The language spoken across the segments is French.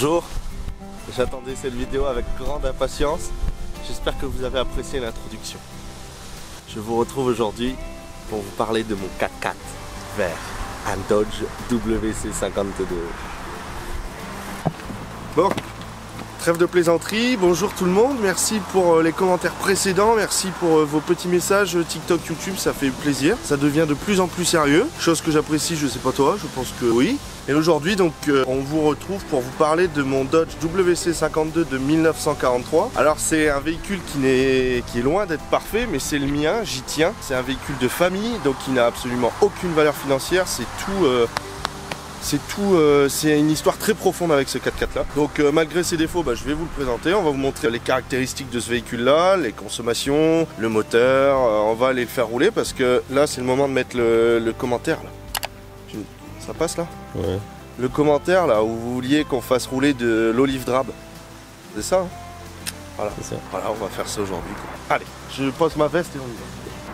Bonjour, j'attendais cette vidéo avec grande impatience. J'espère que vous avez apprécié l'introduction. Je vous retrouve aujourd'hui pour vous parler de mon 4x4 vert, un Dodge WC52. Bon, trêve de plaisanterie, bonjour tout le monde, merci pour les commentaires précédents, merci pour vos petits messages TikTok, YouTube, ça fait plaisir. Ça devient de plus en plus sérieux, chose que j'apprécie, je sais pas toi, je pense que oui. Et aujourd'hui donc on vous retrouve pour vous parler de mon Dodge WC52 de 1943. Alors c'est un véhicule qui est loin d'être parfait, mais c'est le mien, j'y tiens. C'est un véhicule de famille, donc qui n'a absolument aucune valeur financière, c'est une histoire très profonde avec ce 4x4 là. Donc malgré ses défauts, je vais vous le présenter. On va vous montrer les caractéristiques de ce véhicule là, les consommations, le moteur. On va aller le faire rouler parce que là c'est le moment de mettre le commentaire là. Ça passe là? Ouais. Le commentaire là où vous vouliez qu'on fasse rouler de l'olive drabe. C'est ça hein? Voilà. C'est ça. Voilà, on va faire ça aujourd'hui. Allez, je pose ma veste et on y va.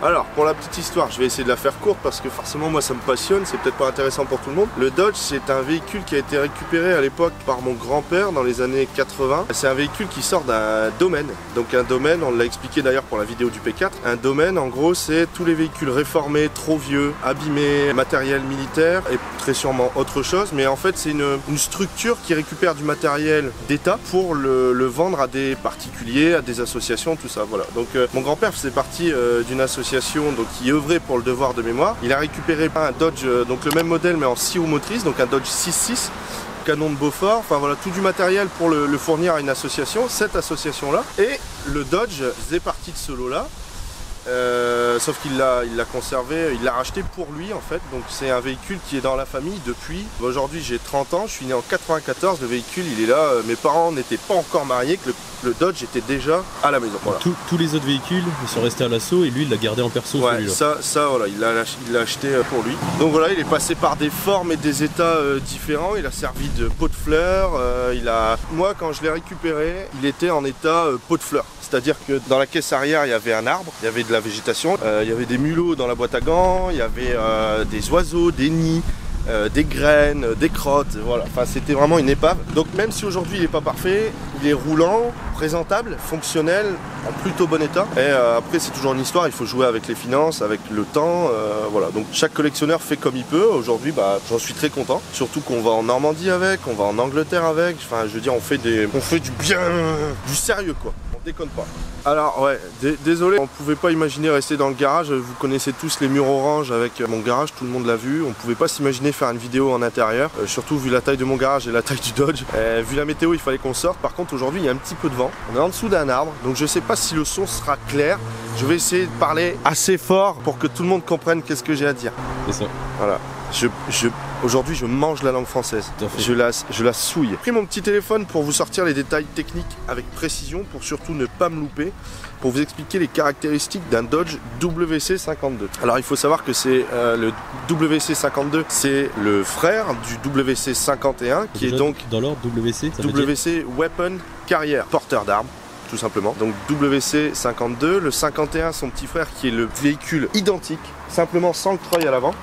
Alors, pour la petite histoire, je vais essayer de la faire courte parce que forcément moi ça me passionne, c'est peut-être pas intéressant pour tout le monde. Le Dodge, c'est un véhicule qui a été récupéré à l'époque par mon grand-père dans les années 80. C'est un véhicule qui sort d'un domaine. Donc un domaine, on l'a expliqué d'ailleurs pour la vidéo du P4. Un domaine, en gros, c'est tous les véhicules réformés, trop vieux, abîmés, matériel militaire et très sûrement autre chose. Mais en fait, c'est une structure qui récupère du matériel d'État pour le vendre à des particuliers, à des associations, tout ça. Voilà. Donc mon grand-père faisait partie d'une association donc, qui œuvrait pour le devoir de mémoire. Il a récupéré un Dodge, donc le même modèle mais en 6 roues motrices, donc un Dodge 6.6, canon de Beaufort, enfin voilà, tout du matériel pour le fournir à une association, cette association là. Et le Dodge faisait partie de ce lot là. Sauf qu'il l'a conservé, il l'a racheté pour lui en fait, donc c'est un véhicule qui est dans la famille depuis. Aujourd'hui j'ai 30 ans, je suis né en 94, le véhicule il est là, mes parents n'étaient pas encore mariés, que le Dodge était déjà à la maison. Voilà. Tous les autres véhicules ils sont restés à l'assaut et lui il l'a gardé en perso. Ouais, ça voilà, il l'a acheté pour lui. Donc voilà, il est passé par des formes et des états différents, il a servi de pot de fleurs, moi quand je l'ai récupéré, il était en état pot de fleurs. C'est-à-dire que dans la caisse arrière, il y avait un arbre, il y avait de la végétation, il y avait des mulots dans la boîte à gants, il y avait des oiseaux, des nids, des graines, des crottes, voilà. Enfin, c'était vraiment une épave. Donc même si aujourd'hui il n'est pas parfait, il est roulant, présentable, fonctionnel, en plutôt bon état. Et après c'est toujours une histoire, il faut jouer avec les finances, avec le temps, voilà. Donc chaque collectionneur fait comme il peut. Aujourd'hui, j'en suis très content. Surtout qu'on va en Normandie avec, on va en Angleterre avec. Enfin, je veux dire, on fait du bien, du sérieux quoi. Déconne pas. Alors ouais, désolé, on pouvait pas imaginer rester dans le garage, vous connaissez tous les murs orange avec mon garage, tout le monde l'a vu, on pouvait pas s'imaginer faire une vidéo en intérieur, surtout vu la taille de mon garage et la taille du Dodge. Vu la météo il fallait qu'on sorte, par contre aujourd'hui il y a un petit peu de vent, on est en dessous d'un arbre, donc je sais pas si le son sera clair, je vais essayer de parler assez fort pour que tout le monde comprenne qu'est-ce que j'ai à dire. C'est ça. Voilà. Aujourd'hui je mange la langue française, je la souille. J'ai pris mon petit téléphone pour vous sortir les détails techniques avec précision, pour surtout ne pas me louper, pour vous expliquer les caractéristiques d'un Dodge WC52. Alors il faut savoir que c'est le WC52, c'est le frère du WC51 qui est donc dans l'ordre WC Weapon Carrier, porteur d'armes. Tout simplement. Donc WC52, le 51 son petit frère qui est le véhicule identique, simplement sans le treuil à l'avant.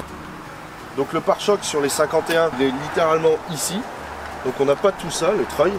Donc le pare-choc sur les 51 il est littéralement ici, donc on n'a pas tout ça, le treuil.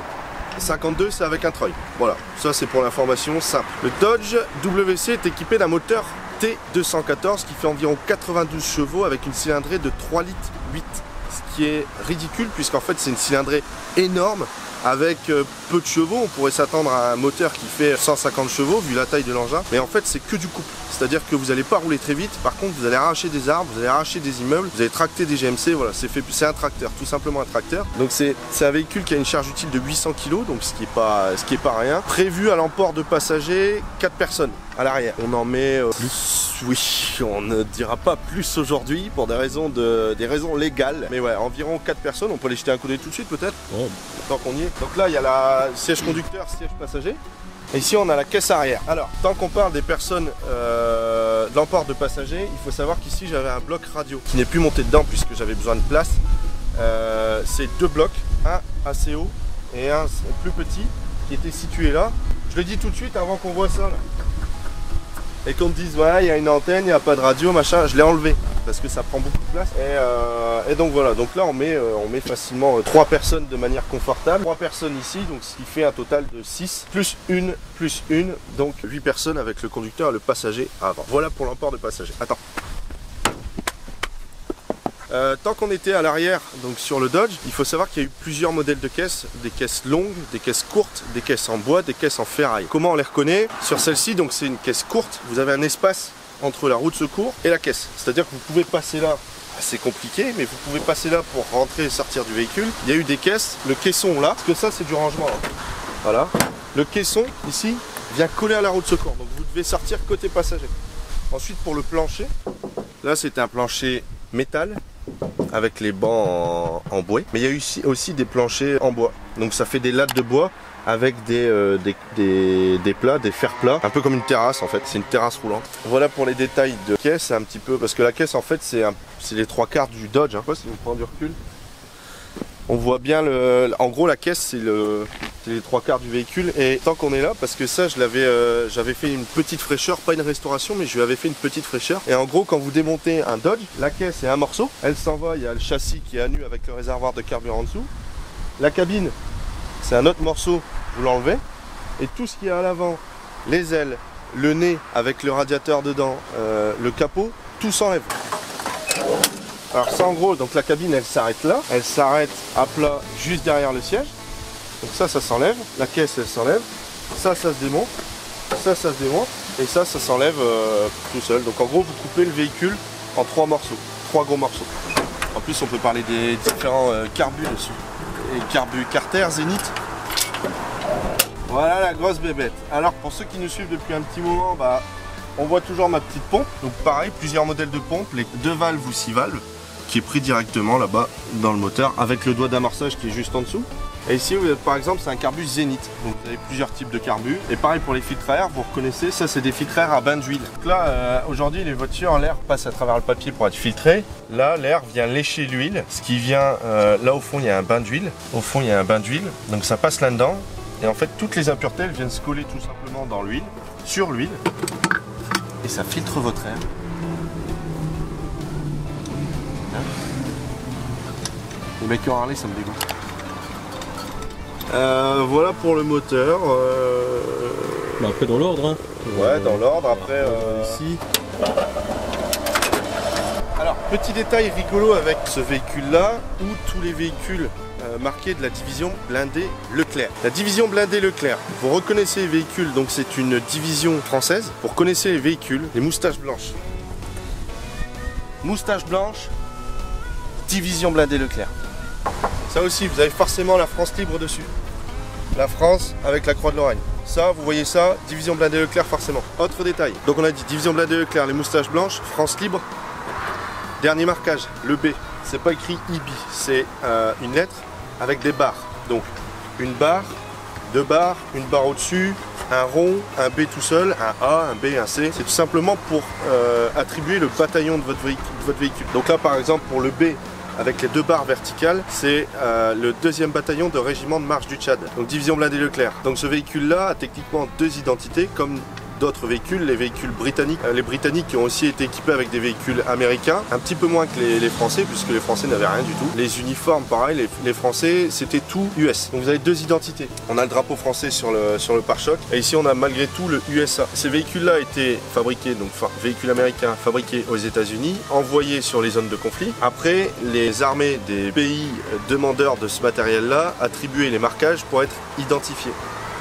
52 c'est avec un treuil, voilà, ça c'est pour l'information simple. Le Dodge WC est équipé d'un moteur T214 qui fait environ 92 chevaux avec une cylindrée de 3 litres 8, ce qui est ridicule puisqu'en fait c'est une cylindrée énorme. Avec peu de chevaux, on pourrait s'attendre à un moteur qui fait 150 chevaux vu la taille de l'engin, mais en fait c'est que du couple. C'est-à-dire que vous n'allez pas rouler très vite, par contre vous allez arracher des arbres, vous allez arracher des immeubles, vous allez tracter des GMC, voilà, c'est un tracteur, tout simplement un tracteur. Donc c'est un véhicule qui a une charge utile de 800 kg, donc ce qui est pas rien. Prévu à l'emport de passagers, 4 personnes à l'arrière. On en met oui, on ne dira pas plus aujourd'hui pour des raisons légales, mais ouais, environ 4 personnes, on peut aller jeter un coup d'œil tout de suite peut-être, tant qu'on y est. Donc là il y a la siège conducteur, siège passager. Et ici on a la caisse arrière. Alors, tant qu'on parle des personnes de l'emport de passagers, il faut savoir qu'ici j'avais un bloc radio qui n'est plus monté dedans puisque j'avais besoin de place. C'est 2 blocs, un assez haut et un plus petit qui était situé là. Je le dis tout de suite avant qu'on voit ça là. Et qu'on me dise ouais il y a une antenne, il n'y a pas de radio, machin, je l'ai enlevé. parce que ça prend beaucoup de place. Et donc voilà, donc là on met facilement 3 personnes de manière confortable. 3 personnes ici, donc ce qui fait un total de 6, plus une, donc 8 personnes avec le conducteur et le passager avant. Voilà pour l'emport de passagers. Attends. Tant qu'on était à l'arrière, donc sur le Dodge, il faut savoir qu'il y a eu plusieurs modèles de caisses, des caisses longues, des caisses courtes, des caisses en bois, des caisses en ferraille. Comment on les reconnaît? Sur celle-ci, donc c'est une caisse courte, vous avez un espace entre la roue de secours et la caisse. C'est-à-dire que vous pouvez passer là, c'est compliqué, mais vous pouvez passer là pour rentrer et sortir du véhicule. Il y a eu des caisses, le caisson là, parce que ça c'est du rangement. Hein. Voilà, le caisson ici vient coller à la roue de secours, donc vous devez sortir côté passager. Ensuite pour le plancher, là c'est un plancher métal, avec les bancs en bois, mais il y a eu aussi des planchers en bois, donc ça fait des lattes de bois avec des plats, des fers plats, un peu comme une terrasse en fait, c'est une terrasse roulante. Voilà pour les détails de caisse, un petit peu, parce que la caisse en fait c'est les 3/4 du Dodge, hein. Si on prend du recul, on voit bien en gros la caisse c'est les 3/4 du véhicule. Et tant qu'on est là, parce que ça j'avais fait une petite fraîcheur, pas une restauration, mais je lui avais fait une petite fraîcheur. Et en gros quand vous démontez un Dodge, la caisse est un morceau, elle s'en va, il y a le châssis qui est à nu avec le réservoir de carburant en dessous. La cabine c'est un autre morceau, vous l'enlevez. Et tout ce qui est à l'avant, les ailes, le nez avec le radiateur dedans, le capot, tout s'enlève. Alors ça en gros, donc la cabine elle s'arrête là, elle s'arrête à plat juste derrière le siège. Donc ça s'enlève, la caisse elle s'enlève, ça se démonte, ça se démonte, et ça s'enlève tout seul. Donc en gros vous coupez le véhicule en 3 morceaux, 3 gros morceaux. En plus on peut parler des différents carbus dessus. Et carbu Carter, Zénith. Voilà la grosse bébête. Alors pour ceux qui nous suivent depuis un petit moment, on voit toujours ma petite pompe. Donc pareil, plusieurs modèles de pompes, les 2 valves ou 6 valves, qui est pris directement là-bas dans le moteur avec le doigt d'amorçage qui est juste en dessous. Et ici vous êtes, par exemple c'est un carbu Zénith, donc vous avez plusieurs types de carbus. Et pareil pour les filtres à air, vous reconnaissez, ça c'est des filtres à air à bain d'huile. Donc là aujourd'hui les voitures, l'air passe à travers le papier pour être filtré. Là l'air vient lécher l'huile, ce qui vient, là au fond il y a un bain d'huile. Au fond il y a un bain d'huile, donc ça passe là-dedans. Et en fait toutes les impuretés elles viennent se coller tout simplement dans l'huile, sur l'huile. Et ça filtre votre air. Les mecs qui ont Harley ça me dégoûte. Voilà pour le moteur. Après dans l'ordre. Hein. Ouais, dans l'ordre. Après ici. Alors petit détail rigolo avec ce véhicule là, ou tous les véhicules marqués de la division blindée Leclerc. La division blindée Leclerc, vous reconnaissez les véhicules, donc c'est une division française. Vous reconnaissez les véhicules, les moustaches blanches. Moustache blanche, division blindée Leclerc. Ça aussi, vous avez forcément la France libre dessus. La France avec la croix de Lorraine. Ça, vous voyez ça, division blindée Leclerc forcément. Autre détail. Donc on a dit division blindée Leclerc, les moustaches blanches, France libre. Dernier marquage, le B. C'est pas écrit IB, c'est une lettre avec des barres. Donc une barre, 2 barres, une barre au-dessus, un rond, un B tout seul, un A, un B, un C. C'est tout simplement pour attribuer le bataillon de votre véhicule. Donc là par exemple pour le B, avec les 2 barres verticales, c'est le 2e bataillon de régiment de marche du Tchad, donc division blindée Leclerc. Donc ce véhicule là a techniquement 2 identités comme d'autres véhicules, les véhicules britanniques. Les britanniques qui ont aussi été équipés avec des véhicules américains, un petit peu moins que les français, puisque les français n'avaient rien du tout. Les uniformes pareil, les français c'était tout US. Donc vous avez 2 identités. On a le drapeau français sur le pare-choc, et ici on a malgré tout le USA. Ces véhicules là étaient fabriqués, donc véhicules américains fabriqués aux États-Unis, envoyés sur les zones de conflit. Après, les armées des pays demandeurs de ce matériel là attribuaient les marquages pour être identifiés.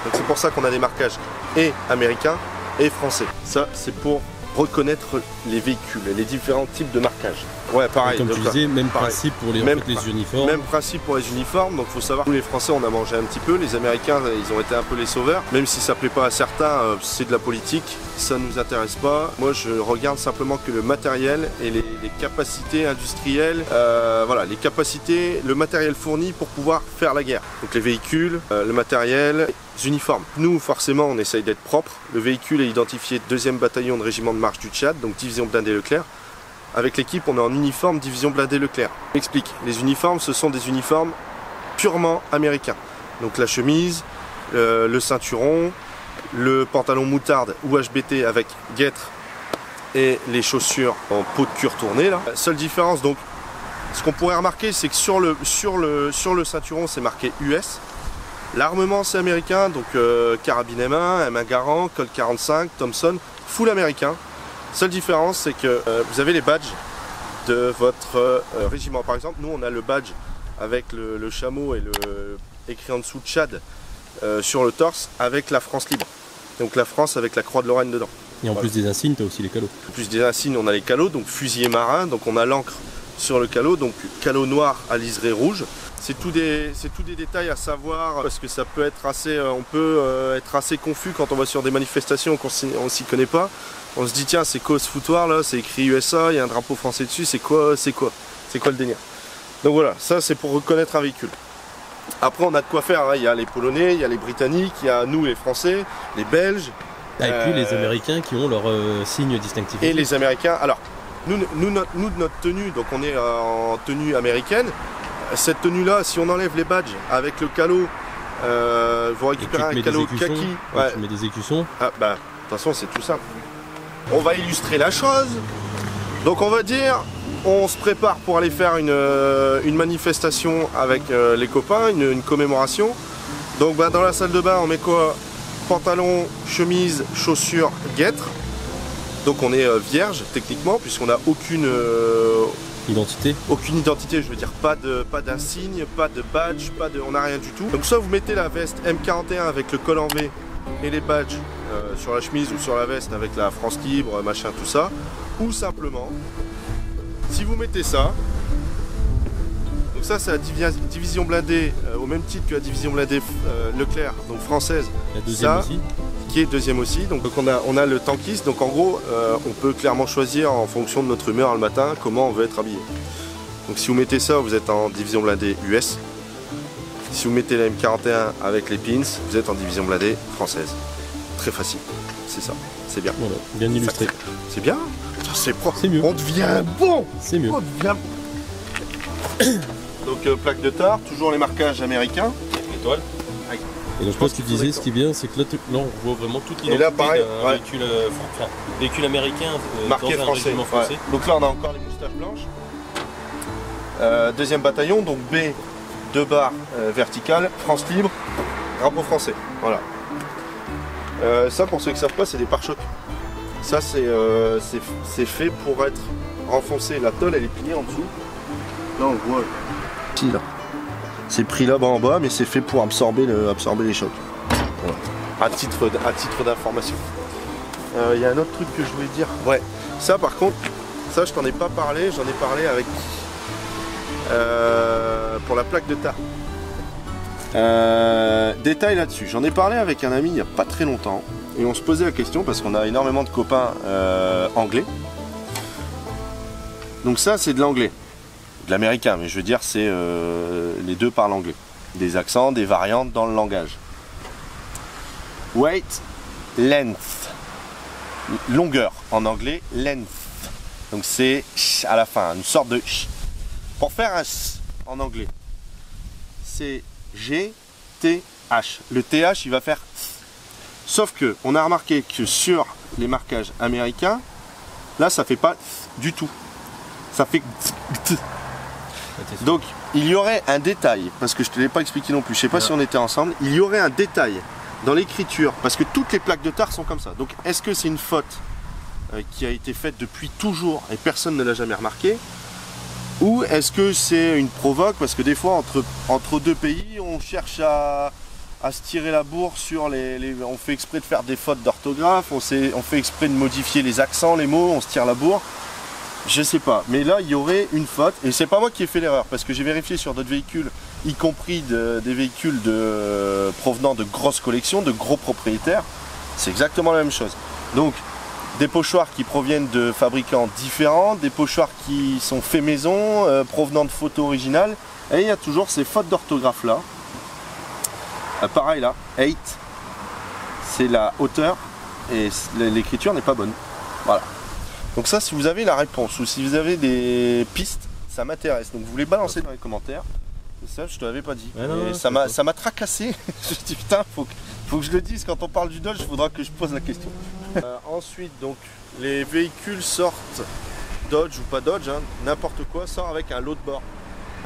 Donc c'est pour ça qu'on a des marquages et américains et français. Ça c'est pour reconnaître les véhicules et les différents types de marquages. Ouais, pareil. Et comme tu disais, même pareil. principe pour les uniformes. Même principe pour les uniformes. Donc, il faut savoir que nous, les Français, on a mangé un petit peu. Les Américains, ils ont été un peu les sauveurs. Même si ça plaît pas à certains, c'est de la politique. Ça nous intéresse pas. Moi, je regarde simplement que le matériel et les capacités industrielles. Voilà, les capacités, le matériel fourni pour pouvoir faire la guerre. Donc, les véhicules, le matériel, les uniformes. Nous, forcément, on essaye d'être propre. Le véhicule est identifié 2e bataillon de régiment de marche du Tchad, donc division blindée Leclerc. Avec l'équipe, on est en uniforme division blindée Leclerc. J'explique, les uniformes, ce sont des uniformes purement américains. Donc la chemise, le ceinturon, le pantalon moutarde ou HBT avec guêtre et les chaussures en peau de cuir tournée là. La seule différence, donc, ce qu'on pourrait remarquer, c'est que sur le ceinturon, c'est marqué US. L'armement, c'est américain, donc carabine M1, M1 Garand, Colt 45, Thompson, full américain. Seule différence, c'est que vous avez les badges de votre régiment. Par exemple, nous, on a le badge avec le chameau et le écrit en dessous Tchad sur le torse avec la France libre. Donc la France avec la croix de Lorraine dedans. Et en plus des insignes, tu as aussi les calots. En plus des insignes, on a les calots, donc fusilier marin, donc on a l'encre sur le calot, donc calot noir à liseré rouge. C'est tout des détails à savoir parce que ça peut être assez, on peut être assez confus quand on va sur des manifestations qu'on s'y connaît pas. On se dit tiens, c'est quoi ce foutoir là, c'est écrit USA, il y a un drapeau français dessus, c'est quoi le délire. Donc voilà, ça c'est pour reconnaître un véhicule. Après on a de quoi faire, hein. Il y a les Polonais, il y a les Britanniques, il y a nous les Français, les Belges. Et puis les Américains qui ont leur signe distinctif. Et les Américains, alors nous de notre tenue, donc on est en tenue américaine. Cette tenue là, si on enlève les badges avec le calot, vous récupérez un calot kaki. Ouais. Tu mets des écussons. Ah bah, de toute façon c'est tout simple. On va illustrer la chose. Donc on va dire, on se prépare pour aller faire une manifestation avec les copains, une commémoration. Donc bah, dans la salle de bain, on met quoi? Pantalon, chemise, chaussures, guêtres. Donc on est vierge techniquement puisqu'on n'a aucune identité. Aucune identité, je veux dire pas d'insigne, pas de badge, on n'a rien du tout. Donc soit vous mettez la veste M41 avec le col en V et les badges sur la chemise ou sur la veste avec la France libre, machin, tout ça. Ou simplement, si vous mettez ça, donc ça c'est la division blindée, au même titre que la division blindée Leclerc, donc française. La deuxième aussi. Qui est deuxième aussi, donc on a le tankiste, donc en gros on peut clairement choisir en fonction de notre humeur le matin comment on veut être habillé. Donc si vous mettez ça, vous êtes en division blindée US. Si vous mettez la M41 avec les pins, vous êtes en division blindée française. Très facile, c'est ça, c'est bien. Voilà, bien illustré. C'est bien, c'est propre. C'est mieux. On devient bon. C'est mieux. On devient... Donc plaque de tard, toujours les marquages américains. Étoile. Et donc, ce que tu disais, ce qui est bien, c'est que là, on voit vraiment toute l'identité d'un véhicule américain marqué dans français. Un régiment français. Ouais. Donc là, on a encore les moustaches blanches. Deuxième bataillon, donc B, 2 barres verticales, France libre, drapeau français. Voilà. Ça, pour ceux qui ne savent pas, c'est des pare-chocs. Ça, c'est fait pour être renfoncé. La tôle, elle est pliée en dessous. Là, on voit. Ici, là. C'est pris là-bas en bas, mais c'est fait pour absorber les chocs. Voilà. À titre d'information. Il y a un autre truc que je voulais dire. Ouais. Ça par contre, ça je t'en ai pas parlé, j'en ai parlé avec pour la plaque de tard. Détail là-dessus, j'en ai parlé avec un ami il n'y a pas très longtemps et on se posait la question parce qu'on a énormément de copains anglais. Donc ça c'est de l'anglais. De l'américain, mais je veux dire c'est les deux parlent anglais. Des accents, des variantes dans le langage. Weight, length. Longueur en anglais, length. Donc c'est à la fin, une sorte de ch. Pour faire un s en anglais, c'est G, T, H. Le TH il va faire th. Sauf que on a remarqué que sur les marquages américains, là ça fait pas th du tout. Ça fait th. Donc il y aurait un détail, parce que je ne te l'ai pas expliqué non plus, je ne sais pas si on était ensemble, il y aurait un détail dans l'écriture, parce que toutes les plaques de tard sont comme ça. Donc est-ce que c'est une faute qui a été faite depuis toujours et personne ne l'a jamais remarqué, ou est-ce que c'est une provoque, parce que des fois entre deux pays on cherche à se tirer la bourre sur on fait exprès de faire des fautes d'orthographe, on fait exprès de modifier les accents, les mots, on se tire la bourre. Je sais pas, mais là il y aurait une faute, et c'est pas moi qui ai fait l'erreur, parce que j'ai vérifié sur d'autres véhicules, y compris des véhicules provenant de grosses collections, de gros propriétaires, c'est exactement la même chose. Donc des pochoirs qui proviennent de fabricants différents, des pochoirs qui sont faits maison, provenant de photos originales, et il y a toujours ces fautes d'orthographe là. Pareil là, 8, c'est la hauteur, et l'écriture n'est pas bonne. Voilà. Donc ça, si vous avez la réponse ou si vous avez des pistes, ça m'intéresse. Donc vous les balancez dans les commentaires. Ça, je te l'avais pas dit. Ouais, non, ça m'a tracassé. Je me dis putain, faut que je le dise. Quand on parle du Dodge, il faudra que je pose la question. Ensuite, donc, les véhicules sortent, Dodge ou pas Dodge, hein, n'importe quoi, sort avec un load bar.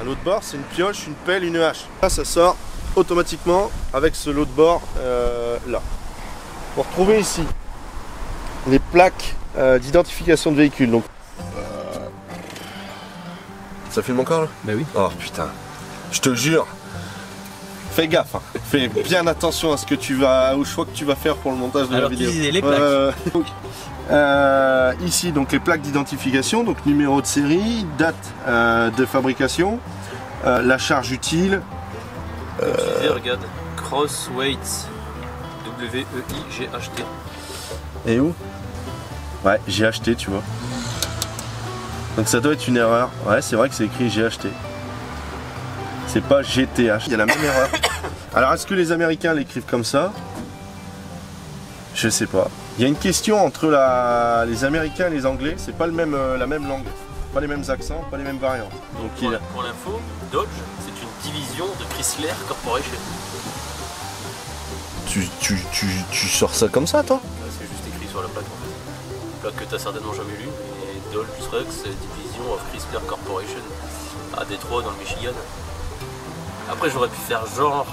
Un load bar, c'est une pioche, une pelle, une hache. Là, ça sort automatiquement avec ce load bar là. Pour retrouver ici les plaques d'identification de véhicules. Donc, ça filme encore là? Bah oui. Oh putain, je te jure. Fais gaffe, hein. Fais bien attention à ce que tu vas, au choix que tu vas faire pour le montage de la vidéo. Les plaques. Ici donc les plaques d'identification, donc numéro de série, date de fabrication, la charge utile. Regarde, Crossweight, W-E-I-G-H-T. Et où? Ouais, j'ai acheté, tu vois. Donc ça doit être une erreur. Ouais, c'est vrai que c'est écrit GHT. C'est pas GTH. Il y a la même erreur. Alors est-ce que les Américains l'écrivent comme ça? Je sais pas. Il y a une question entre les Américains et les Anglais. C'est pas la même langue. Pas les mêmes accents, pas les mêmes variantes. Donc, pour l'info, Dodge, c'est une division de Chrysler Corporation. Tu sors ça comme ça, toi? C'est juste écrit sur la plaque en fait. Plaque que t'as certainement jamais lu. Et Dodge Trucks, division of Chrysler Corporation à Détroit dans le Michigan. Après j'aurais pu faire genre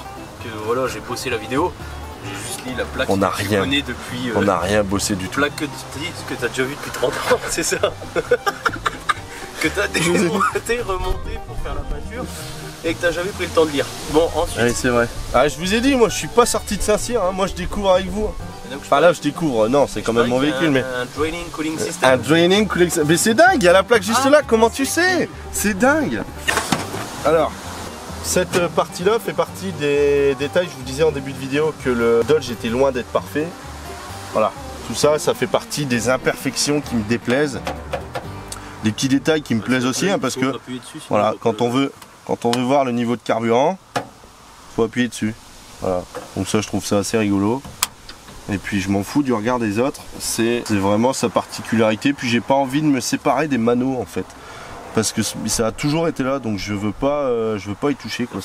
que voilà j'ai bossé la vidéo, j'ai juste lu la plaque on n'a rien connais depuis. On n'a rien bossé du tout. Plaque que t'as déjà vu depuis 30 ans, c'est ça. Que t'as démonté, remonté pour faire la peinture et que t'as jamais pris le temps de lire. Bon ensuite. Oui c'est vrai. Ah je vous ai dit, moi je suis pas sorti de Saint-Cyr, hein. Moi je découvre avec vous. Enfin là je découvre, non c'est quand même mon véhicule mais. Un draining cooling system. Un draining cooling system. Mais c'est dingue, il y a la plaque juste là, comment tu sais? C'est dingue. Alors. Cette partie-là fait partie des détails, je vous disais en début de vidéo que le Dodge était loin d'être parfait. Voilà, tout ça, ça fait partie des imperfections qui me déplaisent. Des petits détails qui me plaisent aussi, hein, parce que voilà, quand on veut voir le niveau de carburant, il faut appuyer dessus. Voilà, donc ça je trouve ça assez rigolo. Et puis je m'en fous du regard des autres, c'est vraiment sa particularité. Puis j'ai pas envie de me séparer des manos en fait. Parce que ça a toujours été là, donc je veux pas y toucher quoi.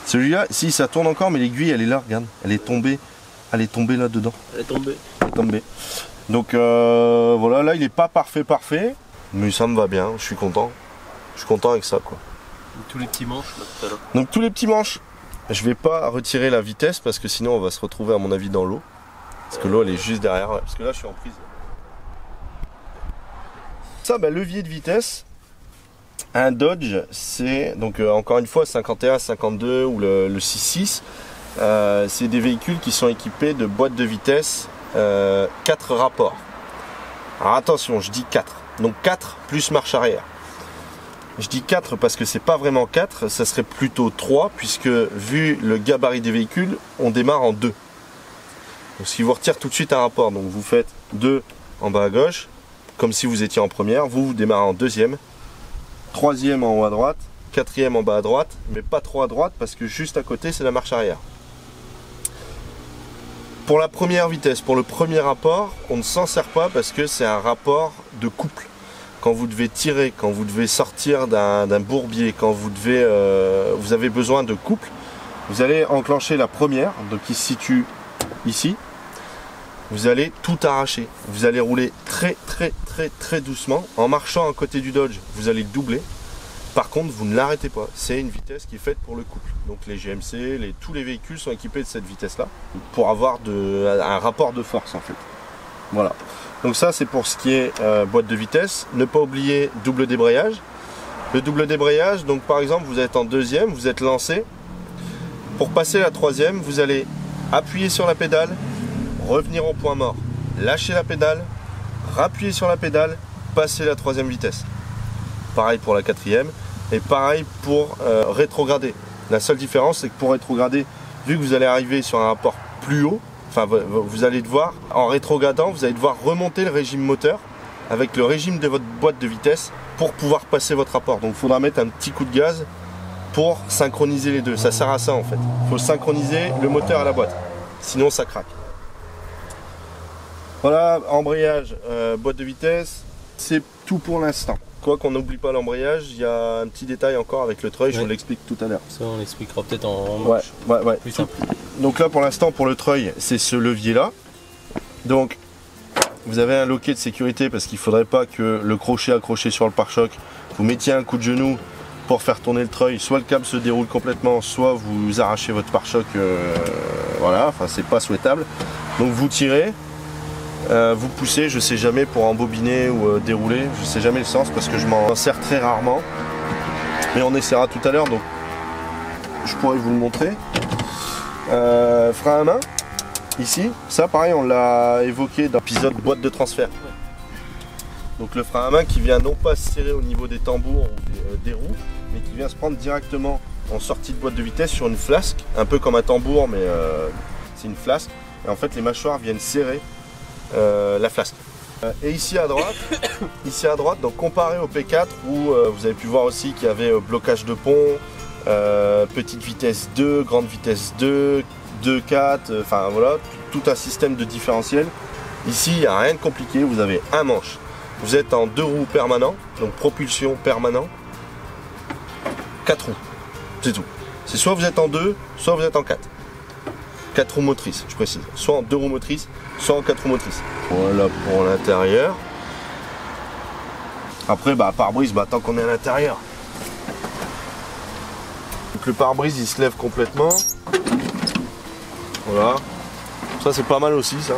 Celui-là, si ça tourne encore, mais l'aiguille elle est là, regarde, elle est tombée là dedans. Elle est tombée. Donc voilà, là il est pas parfait, mais ça me va bien, je suis content avec ça quoi. Tous les petits manches là tout à l'heure. Donc tous les petits manches, je vais pas retirer la vitesse parce que sinon on va se retrouver à mon avis dans l'eau. Parce que l'eau elle est juste derrière, parce que là je suis en prise. Ça, bah, levier de vitesse, un Dodge, c'est donc encore une fois 51, 52 ou le 6.6, c'est des véhicules qui sont équipés de boîtes de vitesse 4 rapports. Alors attention, je dis 4, donc 4 plus marche arrière. Je dis 4 parce que c'est pas vraiment 4, ça serait plutôt 3 puisque vu le gabarit des véhicules, on démarre en 2. Donc ce qui vous retire tout de suite un rapport, donc vous faites 2 en bas à gauche, comme si vous étiez en première, vous démarrez en deuxième, troisième en haut à droite, quatrième en bas à droite, mais pas trop à droite parce que juste à côté c'est la marche arrière. Pour la première vitesse, pour le premier rapport, on ne s'en sert pas parce que c'est un rapport de couple. Quand vous devez tirer, quand vous devez sortir d'un bourbier, quand vous avez besoin de couple, vous allez enclencher la première, donc qui se situe ici. Vous allez tout arracher, vous allez rouler très doucement. En marchant à côté du Dodge, vous allez le doubler. Par contre, vous ne l'arrêtez pas. C'est une vitesse qui est faite pour le couple. Donc les GMC, tous les véhicules sont équipés de cette vitesse-là pour avoir un rapport de force en fait. Voilà. Donc ça, c'est pour ce qui est boîte de vitesse. Ne pas oublier double débrayage. Le double débrayage, donc par exemple, vous êtes en deuxième, vous êtes lancé. Pour passer la troisième, vous allez appuyer sur la pédale, revenir au point mort, lâcher la pédale, rappuyer sur la pédale, passer la troisième vitesse. Pareil pour la quatrième et pareil pour rétrograder. La seule différence c'est que pour rétrograder, vu que vous allez arriver sur un rapport plus haut, enfin vous allez devoir, en rétrogradant, vous allez devoir remonter le régime moteur avec le régime de votre boîte de vitesse pour pouvoir passer votre rapport. Donc il faudra mettre un petit coup de gaz pour synchroniser les deux. Ça sert à ça en fait. Il faut synchroniser le moteur à la boîte, sinon ça craque. Voilà, embrayage, boîte de vitesse, c'est tout pour l'instant. Quoi qu'on n'oublie pas l'embrayage, il y a un petit détail encore avec le treuil, je vous l'explique tout à l'heure. Ça on l'expliquera peut-être en marche. Ouais. Plus simple. Donc là pour l'instant pour le treuil, c'est ce levier là. Donc vous avez un loquet de sécurité parce qu'il ne faudrait pas que le crochet accroché sur le pare-choc, vous mettiez un coup de genou pour faire tourner le treuil, soit le câble se déroule complètement, soit vous arrachez votre pare-choc, voilà, enfin c'est pas souhaitable. Donc vous tirez, vous poussez, je sais jamais pour embobiner ou dérouler, je sais jamais le sens parce que je m'en sers très rarement. Mais on essaiera tout à l'heure, donc je pourrais vous le montrer. Frein à main, ici, ça pareil on l'a évoqué dans l'épisode boîte de transfert. Donc le frein à main qui vient non pas se serrer au niveau des tambours ou des roues, mais qui vient se prendre directement en sortie de boîte de vitesse sur une flasque, un peu comme un tambour mais c'est une flasque. Et en fait les mâchoires viennent serrer la flasque. Et ici à droite, donc comparé au P4 où vous avez pu voir aussi qu'il y avait blocage de pont, petite vitesse 2, grande vitesse 2, 2-4, enfin voilà, tout un système de différentiel. Ici il n'y a rien de compliqué, vous avez un manche. Vous êtes en 2 roues permanent, donc propulsion permanent, 4 roues, c'est tout. C'est soit vous êtes en 2, soit vous êtes en 4. 4 roues motrices, je précise. Soit en 2 roues motrices, soit en 4 roues motrices. Voilà pour l'intérieur. Après, pare-brise, tant qu'on est à l'intérieur. Donc le pare-brise, il se lève complètement. Voilà. Ça, c'est pas mal aussi, ça.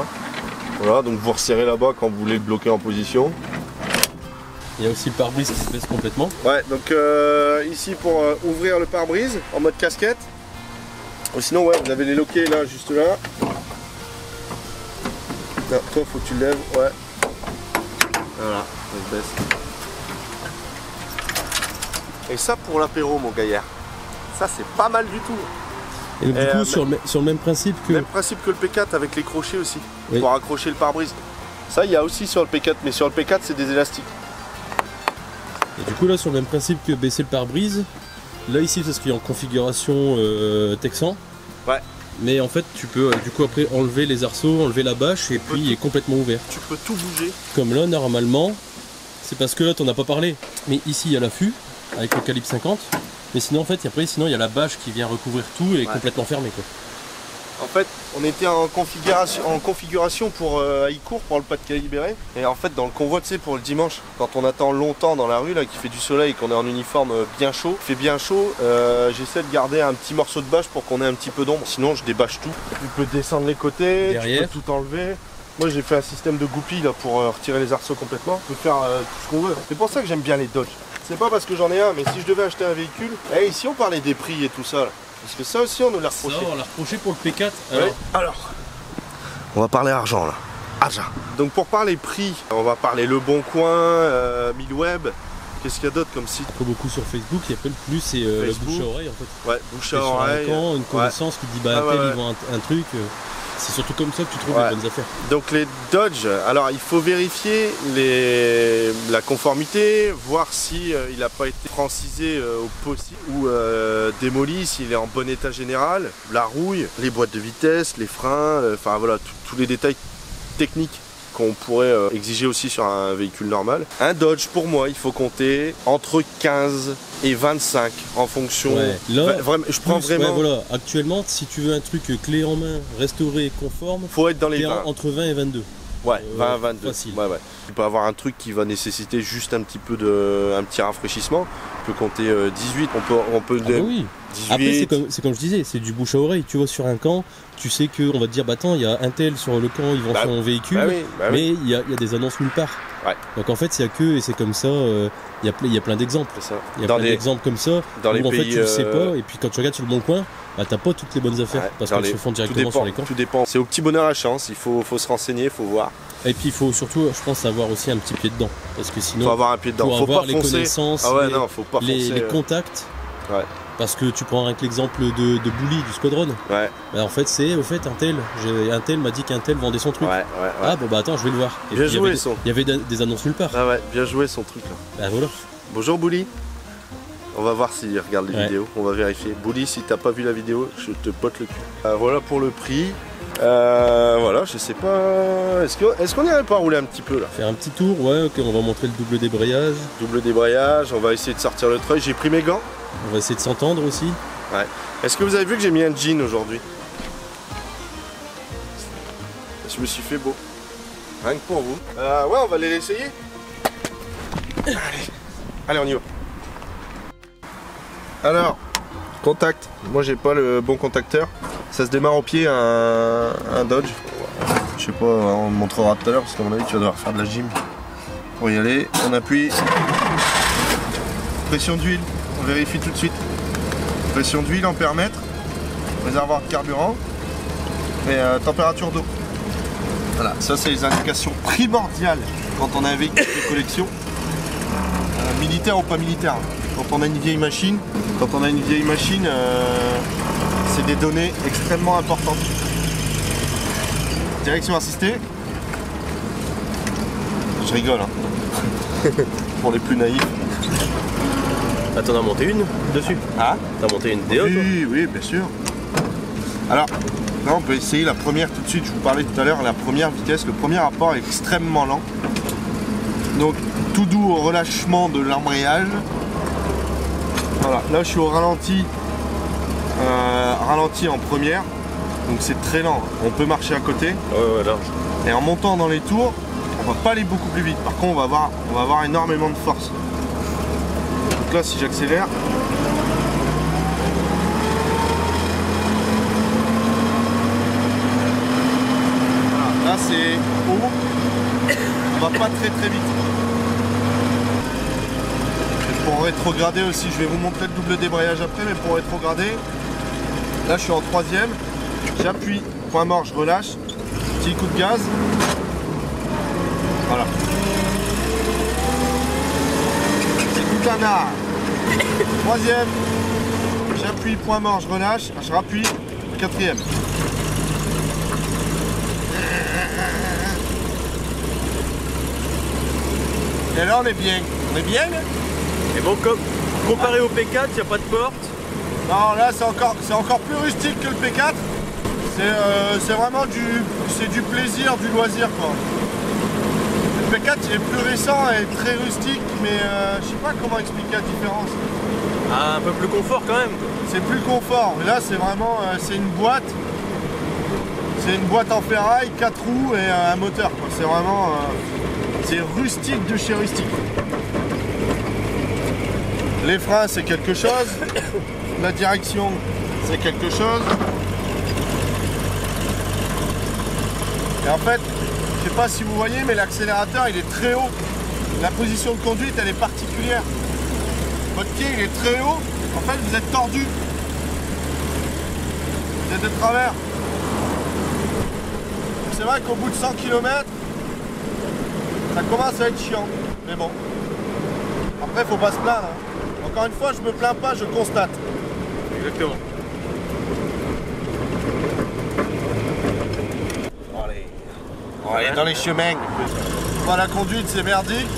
Voilà, donc vous resserrez là-bas quand vous voulez le bloquer en position. Il y a aussi le pare-brise qui se baisse complètement. Ouais, donc ici pour ouvrir le pare-brise en mode casquette. Ou sinon, ouais, vous avez les loquets là, juste là. Non, toi, faut que tu le lèves, ouais. Voilà, ça se baisse. Et ça pour l'apéro, mon gaillard. Ça, c'est pas mal du tout. Et donc, du coup, sur le même principe que... Même principe que le P4 avec les crochets aussi, oui, pour accrocher le pare-brise. Ça, il y a aussi sur le P4, mais sur le P4, c'est des élastiques. Et du coup, là, sur le même principe que baisser le pare-brise, là, ici, ça se fait en configuration Texan. Ouais. Mais en fait, tu peux du coup après enlever les arceaux, enlever la bâche, et puis il est complètement ouvert. Tu peux tout bouger. Comme là, normalement, c'est parce que là, t'en as pas parlé. Mais ici, il y a l'affût, avec le calibre 50. Mais sinon, en fait, après, sinon, il y a la bâche qui vient recouvrir tout et est complètement fermée, quoi. En fait, on était en configuration pour Haïcourt, pour le pas de calibrer. Et en fait, dans le convoi, tu sais, pour le dimanche, quand on attend longtemps dans la rue, là, qu'il fait du soleil et qu'on est en uniforme bien chaud, il fait bien chaud, j'essaie de garder un petit morceau de bâche pour qu'on ait un petit peu d'ombre. Sinon, je débâche tout. Tu peux descendre les côtés, derrière, tu peux tout enlever. Moi, j'ai fait un système de goupille là pour retirer les arceaux complètement. On peut faire tout ce qu'on veut. C'est pour ça que j'aime bien les Dodge. C'est pas parce que j'en ai un, mais si je devais acheter un véhicule, ici on parlait des prix et tout ça là. Parce que ça aussi on nous l'a reproché. Ça, on l'a reproché pour le P4. Alors, on va parler argent là. Argent. Donc pour parler prix, on va parler Le Bon Coin, Milweb. Qu'est-ce qu'il y a d'autre comme site? Beaucoup sur Facebook, et après le plus c'est le bouche à oreille en fait. Ouais, bouche à oreille. Une connaissance qui dit ils vendent un truc. C'est surtout comme ça que tu trouves les bonnes affaires. Donc les Dodge, alors il faut vérifier la conformité, voir si il n'a pas été francisé au possible ou démoli, s'il est en bon état général, la rouille, les boîtes de vitesse, les freins, enfin voilà, tous les détails techniques qu'on pourrait exiger aussi sur un véhicule normal. Un Dodge, pour moi, il faut compter entre 15 et 25 en fonction... Ouais, là, je prends vraiment... Ouais, voilà. Actuellement, si tu veux un truc clé en main, restauré, conforme, faut être dans les 20. Entre 20 et 22. Ouais, 20 à 22. Facile. Ouais. Tu peux avoir un truc qui va nécessiter juste un petit rafraîchissement. Tu peux compter 18, on peut oui. 18. Après, c'est comme je disais, c'est du bouche à oreille. Tu vois, sur un camp, tu sais qu'on va te dire, attends, il y a un tel sur le camp, ils vont faire un véhicule, mais il y a des annonces nulle part. Ouais. Donc en fait, il n'y a que, et c'est comme ça, il y a plein d'exemples. Il y a plein d'exemples comme ça, où en fait, tu ne sais pas, et puis quand tu regardes sur le Bon Coin, t'as pas toutes les bonnes affaires, parce qu'elles se font directement sur les camps. Tout dépend, c'est au petit bonheur à chance, il faut se renseigner, il faut voir. Et puis il faut surtout, je pense, avoir aussi un petit pied dedans, parce que sinon, faut avoir un pied dedans, faut avoir les connaissances, les contacts. Ouais. Parce que tu prends avec l'exemple de Bully du Squadron. Ouais. Bah en fait c'est un tel m'a dit qu'un tel vendait son truc. Ah bon attends je vais le voir. Et bien joué il y avait des annonces nulle part. Ah ouais, bien joué son truc là. Bah voilà. Bonjour Bully. On va voir s'il regarde les vidéos, on va vérifier. Bully, si t'as pas vu la vidéo, je te pote le cul. Voilà pour le prix. Voilà, je sais pas. Est-ce qu'on irait pas rouler un petit peu là? Faire un petit tour, ouais, ok, on va montrer le double débrayage. Double débrayage, on va essayer de sortir le treuil. J'ai pris mes gants. On va essayer de s'entendre aussi. Ouais. Est-ce que vous avez vu que j'ai mis un jean aujourd'hui? Je me suis fait beau. rien que pour vous. Ouais, on va aller l'essayer. Allez, on y va. Alors, contact. Moi, j'ai pas le bon contacteur. Ça se démarre au pied, un Dodge. Je sais pas, on le montrera tout à l'heure parce qu'à mon avis, tu vas devoir faire de la gym pour y aller. On appuie. Pression d'huile, on vérifie tout de suite. Pression d'huile, ampèremètre, réservoir de carburant et température d'eau. Voilà, ça c'est les indications primordiales quand on a un véhicule de collection, militaire ou pas militaire. Quand on a une vieille machine, c'est des données extrêmement importantes. Direction assistée. Je rigole, hein. Pour les plus naïfs. Ah, t'en as monté une dessus? Ah, t'as monté une DO? Oui, bien sûr. Alors, là on peut essayer la première tout de suite. Je vous parlais tout à l'heure, la première vitesse, le premier rapport est extrêmement lent. Donc tout doux au relâchement de l'embrayage. Voilà, là je suis au ralenti, ralenti en première. Donc c'est très lent. On peut marcher à côté. Ouais, large. Et en montant dans les tours, on va pas aller beaucoup plus vite. Par contre, on va avoir énormément de force. Donc là, si j'accélère, voilà, là c'est haut, on va pas très vite. Et pour rétrograder aussi, je vais vous montrer le double débrayage après, mais pour rétrograder, là je suis en troisième, j'appuie, point mort, je relâche, petit coup de gaz, voilà. Un art. Troisième, j'appuie, point mort, je relâche, je rappuie, quatrième. Et là on est bien. On est bien. Et bon, comparé au P4, il n'y a pas de porte. Non, là c'est encore plus rustique que le P4. C'est vraiment du plaisir, du loisir quoi. Le P4 il est plus récent et très rustique, mais je sais pas comment expliquer la différence. Ah, un peu plus confort quand même. C'est plus confort, mais là c'est vraiment c'est une boîte. C'est une boîte en ferraille, 4 roues et un moteur. C'est vraiment c'est rustique de chez rustique. Les freins c'est quelque chose, la direction c'est quelque chose. Et en fait, je sais pas si vous voyez, mais l'accélérateur il est très haut. La position de conduite elle est particulière. Votre pied il est très haut, en fait vous êtes tordu. Vous êtes de travers. C'est vrai qu'au bout de 100 km, ça commence à être chiant. Mais bon. Après faut pas se plaindre. Hein. Encore une fois, je me plains pas, je constate. Exactement. Allez, dans les chemins. La conduite c'est merdique,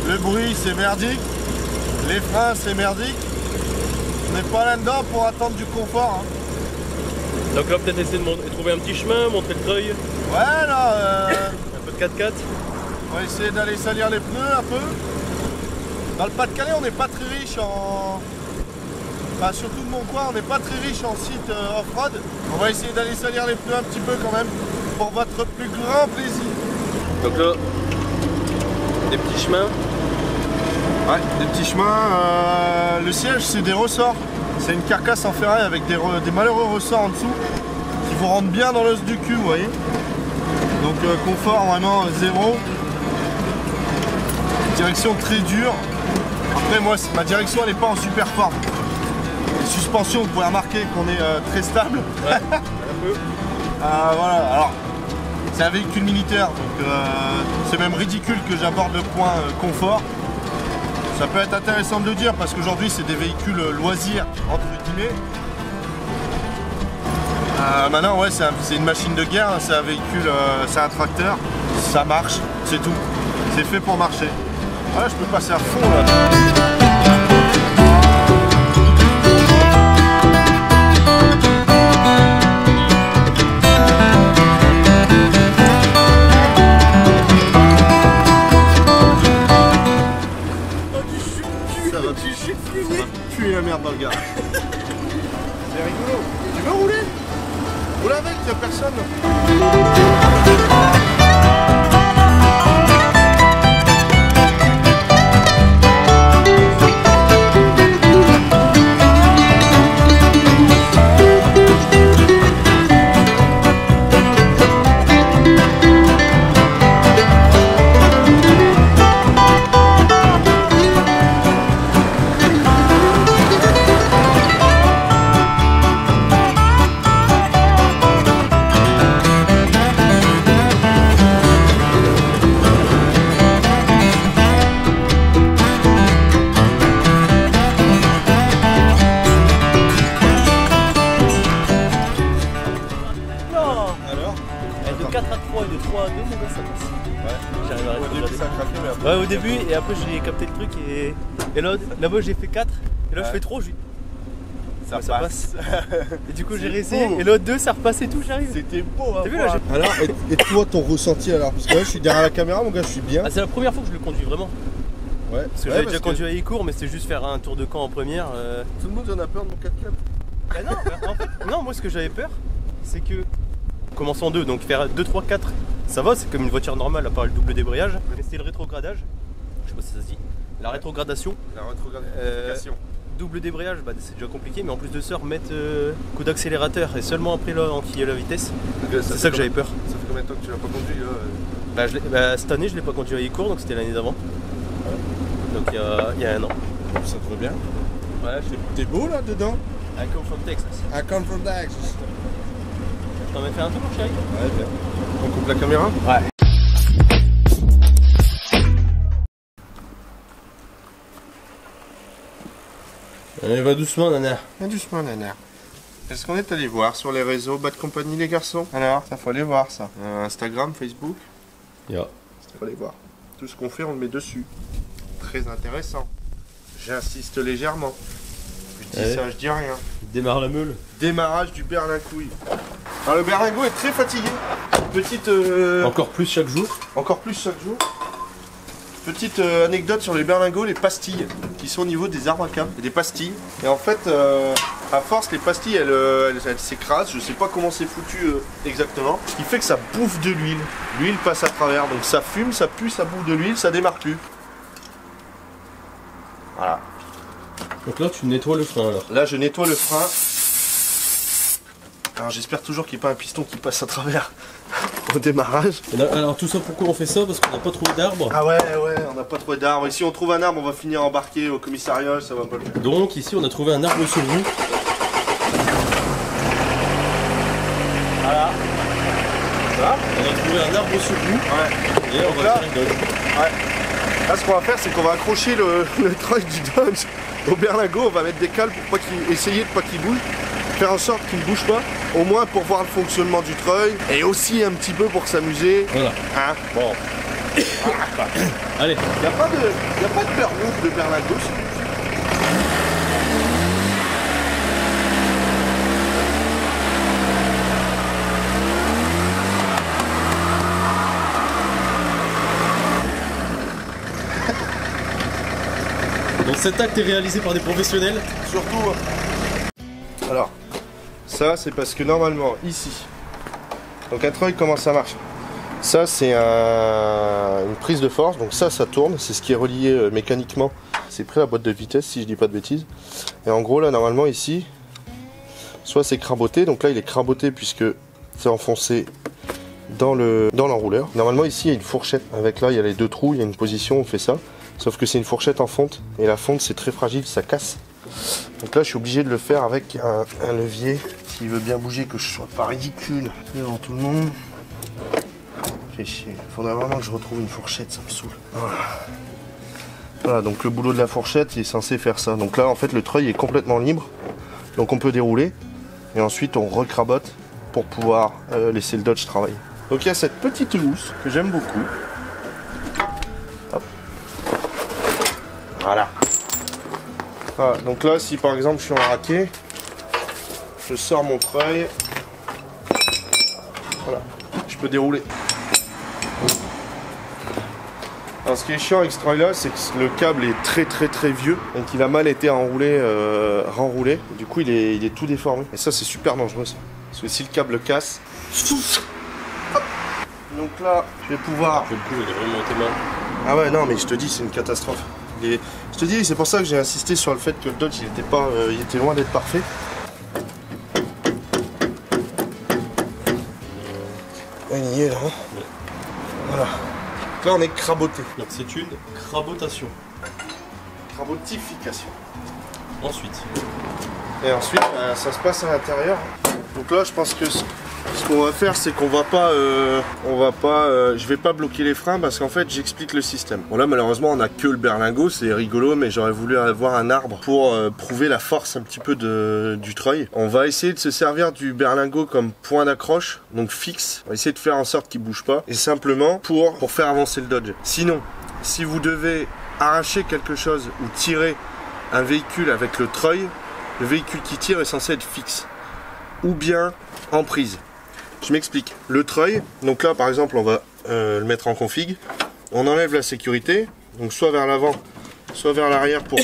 le bruit c'est merdique, les freins c'est merdique. On n'est pas là-dedans pour attendre du confort. Hein. Donc là peut-être essayer de trouver un petit chemin, montrer le treuil. Ouais là un peu de 4x4. On va essayer d'aller salir les pneus un peu. Dans le Pas-de-Calais on n'est pas très riche en... Enfin surtout de mon coin, on n'est pas très riche en site off-road. On va essayer d'aller salir les pneus un petit peu quand même. Pour votre plus grand plaisir. Donc là, des petits chemins. Ouais, des petits chemins. Le siège, c'est des ressorts. C'est une carcasse en ferraille avec des malheureux ressorts en dessous qui vous rentrent bien dans l'os du cul, vous voyez. Donc confort vraiment zéro. Direction très dure. Après moi, ma direction elle n'est pas en super forme. Les suspensions, vous pouvez remarquer qu'on est très stable. Ouais, un peu. Voilà, alors c'est un véhicule militaire, donc c'est même ridicule que j'aborde le point confort. Ça peut être intéressant de le dire parce qu'aujourd'hui c'est des véhicules loisirs entre guillemets. Maintenant ouais c'est une machine de guerre, c'est un véhicule, c'est un tracteur, ça marche, c'est tout. C'est fait pour marcher. Voilà, je peux passer à fond là. Puer la merde dans le garage. C'est rigolo. Tu veux rouler? Roule avec, y'a personne. Ouais, au début, et après j'ai capté le truc, et là-bas j'ai fait 4, et là je fais 3, je dis. Ça passe. Et du coup j'ai réessayé, et l'autre 2 ça repasse et tout, j'arrive. C'était beau, hein. T'as vu là Alors, et toi ton ressenti alors? Parce que là je suis derrière la caméra, mon gars, je suis bien. Ah, c'est la première fois que je le conduis vraiment. Ouais. Parce que j'avais déjà conduit à e-cours, mais c'était juste faire un tour de camp en première. Tout le monde en a peur de mon 4x4. Bah non, en fait, non, moi ce que j'avais peur, c'est que. Commence en 2, donc faire 2, 3, 4, ça va, c'est comme une voiture normale à part le double débrayage. Mais c'était le rétrogradage, je sais pas si ça se dit. La rétrogradation. La rétrogradation. Double débrayage, bah, c'est déjà compliqué, mais en plus de ça, remettre coup d'accélérateur et seulement après là enquiller la vitesse. C'est ça que j'avais peur. Ça fait combien de temps que tu l'as pas conduit là? Bah, cette année je l'ai pas conduit à e-cours, donc c'était l'année d'avant. Ouais. Donc il y a un an. Ça te va bien? Ouais, T'es beau là dedans? I come from Texas. I come from Texas. T'en as fait un tour, chérie? Ouais, bien. On coupe la caméra? Ouais. Allez, va doucement, nana. Va doucement, nana. Est-ce qu'on est allé voir sur les réseaux Bad Company, les garçons? Alors, ça faut aller voir ça. Instagram, Facebook? Yeah. Faut aller voir. Tout ce qu'on fait, on le met dessus. Très intéressant. J'insiste légèrement. Je dis ça, je dis rien. Démarre la meule. Démarrage du berlingot. Alors le berlingot est très fatigué. Petite. Encore plus chaque jour. Encore plus chaque jour. Petite anecdote sur les berlingots, les pastilles qui sont au niveau des arbres à cames. Des pastilles. Et en fait, à force, les pastilles elles s'écrasent. Je sais pas comment c'est foutu exactement. Ce qui fait que ça bouffe de l'huile. L'huile passe à travers. Donc ça fume, ça pue, ça bouffe de l'huile, ça démarre plus. Voilà. Donc là, tu nettoies le frein alors. Là, je nettoie le frein. Alors j'espère toujours qu'il n'y ait pas un piston qui passe à travers au démarrage. Alors tout ça, pourquoi on fait ça? Parce qu'on n'a pas trouvé d'arbre. Ah ouais, on n'a pas trouvé d'arbre. Et si on trouve un arbre, on va finir embarqué au commissariat, ça va pas le faire. Donc ici, on a trouvé un arbre sur roue. Voilà. Ça On a trouvé un arbre sur roue. Ouais. Et on va tirer le Dodge. Ouais. Là, ce qu'on va faire, c'est qu'on va accrocher le truck du Dodge au berlingot. On va mettre des cales pour pas essayer de pas qu'il bouge. Faire en sorte qu'il ne bouge pas, au moins pour voir le fonctionnement du treuil et aussi un petit peu pour s'amuser. Voilà. Hein, bon. Allez. Il n'y a pas de peur ouf de berlingot. Donc cet acte est réalisé par des professionnels. Surtout. Alors, ça c'est parce que normalement ici, donc un treuil comment ça marche? Ça c'est une prise de force, donc ça tourne, c'est ce qui est relié mécaniquement. C'est près à la boîte de vitesse si je dis pas de bêtises. Et en gros là normalement ici, soit c'est craboté, donc là il est craboté puisque c'est enfoncé dans l'enrouleur. Normalement ici il y a une fourchette, avec là il y a les deux trous, il y a une position, on fait ça. Sauf que c'est une fourchette en fonte, et la fonte c'est très fragile, ça casse. Donc là je suis obligé de le faire avec un levier, s'il veut bien bouger, que je sois pas ridicule devant tout le monde. Fait chier, faudrait vraiment que je retrouve une fourchette, ça me saoule. Voilà, donc le boulot de la fourchette il est censé faire ça. Donc là en fait le treuil est complètement libre, donc on peut dérouler, et ensuite on recrabote pour pouvoir laisser le Dodge travailler. Donc il y a cette petite housse que j'aime beaucoup. Hop. Voilà. Voilà. Donc là, si par exemple je suis en raquet, je sors mon treuil. Voilà. Je peux dérouler. Alors ce qui est chiant avec ce treuil là, c'est que le câble est très vieux. Donc il a mal été enroulé, renroulé. Du coup il est tout déformé. Et ça c'est super dangereux ça. Parce que si le câble casse. Hop. Donc là, je vais pouvoir. Le coup, il est vraiment tes mains. Ah ouais, non, mais je te dis, c'est une catastrophe. Je te dis, c'est pour ça que j'ai insisté sur le fait que le Dodge, il était loin d'être parfait. Il y est là. Hein. Ouais. Voilà. Là, on est craboté. Donc c'est une crabotation. Crabotification. Ensuite. Et ensuite, ça se passe à l'intérieur. Donc là, je pense que ce qu'on va faire, c'est qu'on va pas, je vais pas bloquer les freins parce qu'en fait, j'explique le système. Bon là, malheureusement, on a que le berlingot, c'est rigolo, mais j'aurais voulu avoir un arbre pour prouver la force un petit peu du treuil. On va essayer de se servir du berlingot comme point d'accroche, donc fixe. On va essayer de faire en sorte qu'il bouge pas, et simplement pour faire avancer le Dodge. Sinon, si vous devez arracher quelque chose ou tirer un véhicule avec le treuil, le véhicule qui tire est censé être fixe ou bien en prise. Je m'explique. Le treuil, donc là par exemple on va le mettre en config, on enlève la sécurité, donc soit vers l'avant, soit vers l'arrière pour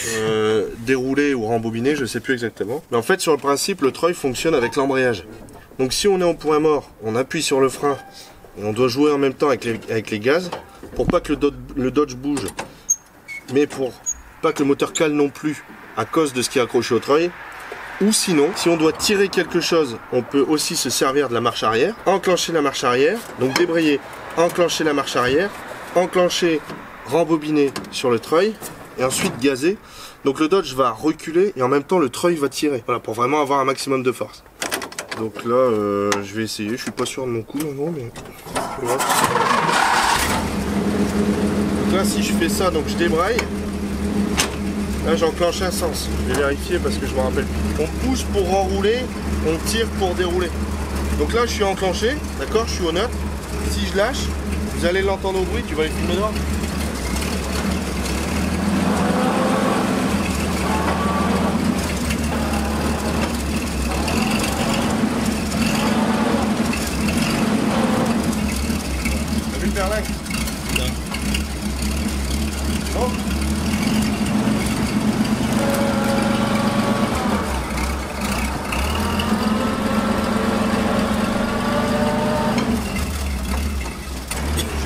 dérouler ou rembobiner, je sais plus exactement. Mais en fait sur le principe, le treuil fonctionne avec l'embrayage. Donc si on est au point mort, on appuie sur le frein et on doit jouer en même temps avec les gaz pour pas que le Dodge bouge, mais pour pas que le moteur cale non plus à cause de ce qui est accroché au treuil. Ou sinon, si on doit tirer quelque chose, on peut aussi se servir de la marche arrière, enclencher la marche arrière, donc débrayer, enclencher la marche arrière, enclencher, rembobiner sur le treuil et ensuite gazer. Donc le Dodge va reculer et en même temps le treuil va tirer. Voilà, pour vraiment avoir un maximum de force. Donc là, je vais essayer. Je suis pas sûr de mon coup, mais je vais voir. Donc là, si je fais ça, donc je débraille. Là j'enclenche un sens, je vais vérifier parce que je me rappelle plus. On pousse pour enrouler, on tire pour dérouler. Donc là je suis enclenché, d'accord, je suis au neutre. Si je lâche, vous allez l'entendre au bruit, tu vas les filmer dehors. T'as vu le berlingue? Non.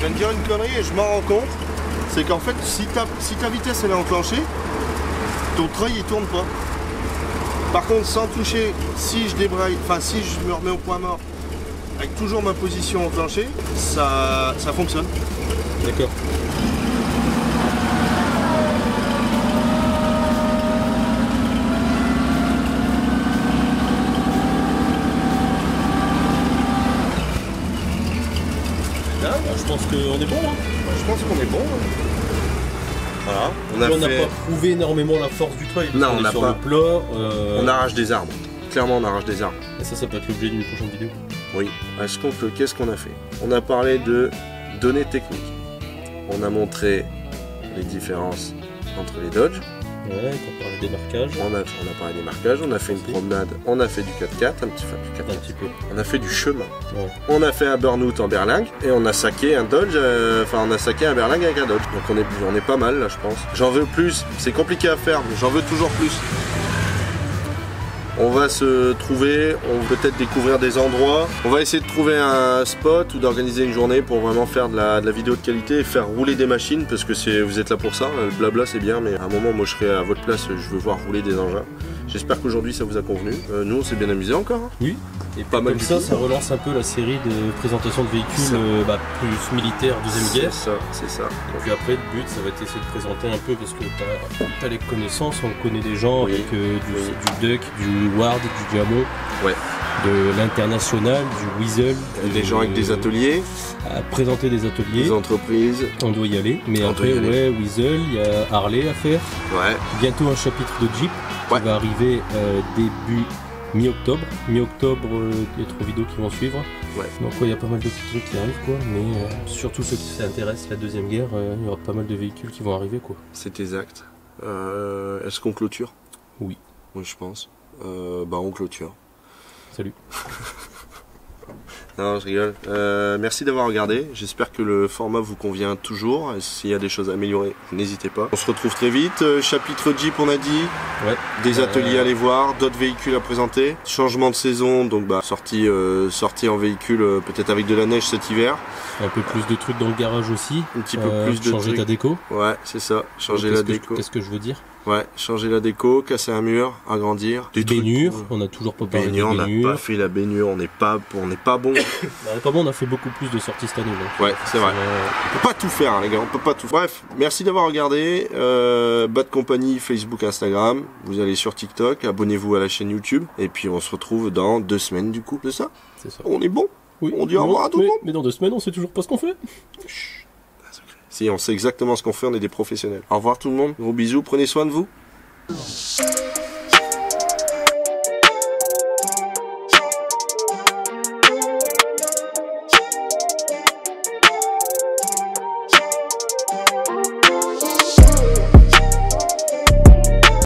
Je viens de dire une connerie et je m'en rends compte, c'est qu'en fait si ta vitesse elle est enclenchée, ton treuil il tourne pas. Par contre sans toucher, si je débraille, enfin si je me remets au point mort, avec toujours ma position enclenchée, ça fonctionne. D'accord. Je pense qu'on est bon. Hein. Je pense qu'on est bon. Voilà. On n'a pas prouvé énormément la force du treuil. Non, on n'a sur pas. le plat. On arrache des arbres. Clairement, on arrache des arbres. Et ça peut être l'objet d'une prochaine vidéo. Oui. Qu'est-ce qu'on a fait? On a parlé de données techniques. On a montré les différences entre les Dodge. Ouais, on parlait des marquages. On a parlé des marquages, on a fait une promenade, on a fait du 4x4, un petit peu. On a fait du chemin. Ouais. On a fait un burn-out en berlingue et on a saqué un Dodge, on a saqué un berlingue avec un Dodge. Donc on est pas mal là, je pense. J'en veux plus, c'est compliqué à faire, mais j'en veux toujours plus. On va se trouver, on va peut-être découvrir des endroits. On va essayer de trouver un spot ou d'organiser une journée pour vraiment faire de la vidéo de qualité et faire rouler des machines parce que vous êtes là pour ça. Le blabla c'est bien, mais à un moment moi je serai à votre place, je veux voir rouler des engins. J'espère qu'aujourd'hui ça vous a convenu. Nous on s'est bien amusé encore. Hein. Oui. Et pas mal comme ça, ça relance un peu la série de présentation de véhicules plus militaires, deuxième guerre. C'est ça. Et puis après, le but, ça va être d'essayer de présenter un peu parce que tu as les connaissances, on connaît des gens avec du Duck, du Ward, du Diamond, de l'international, du Weasel. Des gens avec des ateliers. À présenter des ateliers. Des entreprises. On doit y aller. Mais après, Weasel, il y a Harley à faire. Ouais. Bientôt un chapitre de Jeep qui va arriver début mi-octobre. Mi-octobre, il y a 3 vidéos qui vont suivre. Ouais. Donc il y a pas mal de petits trucs qui arrivent quoi. Mais surtout ceux qui s'intéressent à la deuxième guerre, il y aura pas mal de véhicules qui vont arriver quoi. C'est exact. Est-ce qu'on clôture? Oui. Oui je pense. On clôture. Salut. Non, je rigole. Merci d'avoir regardé. J'espère que le format vous convient toujours. S'il y a des choses à améliorer, n'hésitez pas. On se retrouve très vite. Chapitre Jeep, on a dit. Ouais. Des ateliers à aller voir, d'autres véhicules à présenter. Changement de saison, donc sortie en véhicule, peut-être avec de la neige cet hiver. Un peu plus de trucs dans le garage aussi. Un petit peu plus de changer trucs. ta déco. Ouais, c'est ça. Changer la déco. Qu'est-ce que je veux dire? Ouais, changer la déco, casser un mur, agrandir. Des baignures, on n'a toujours pas parlé de baignures. On n'a pas fait la baignure, on n'est pas bon. On n'est pas bon, on a fait beaucoup plus de sorties cette année. Donc. Ouais, c'est vrai. On peut pas tout faire, hein, les gars, on peut pas tout faire. Bref, merci d'avoir regardé. Bad Company, Facebook, Instagram. Vous allez sur TikTok, abonnez-vous à la chaîne YouTube. Et puis on se retrouve dans 2 semaines du coup, c'est ça? C'est ça. On est bon? Oui. On dit au revoir à tout le monde. Mais dans 2 semaines, on sait toujours pas ce qu'on fait. Chut. Si, on sait exactement ce qu'on fait, on est des professionnels. Au revoir tout le monde, gros bisous, prenez soin de vous.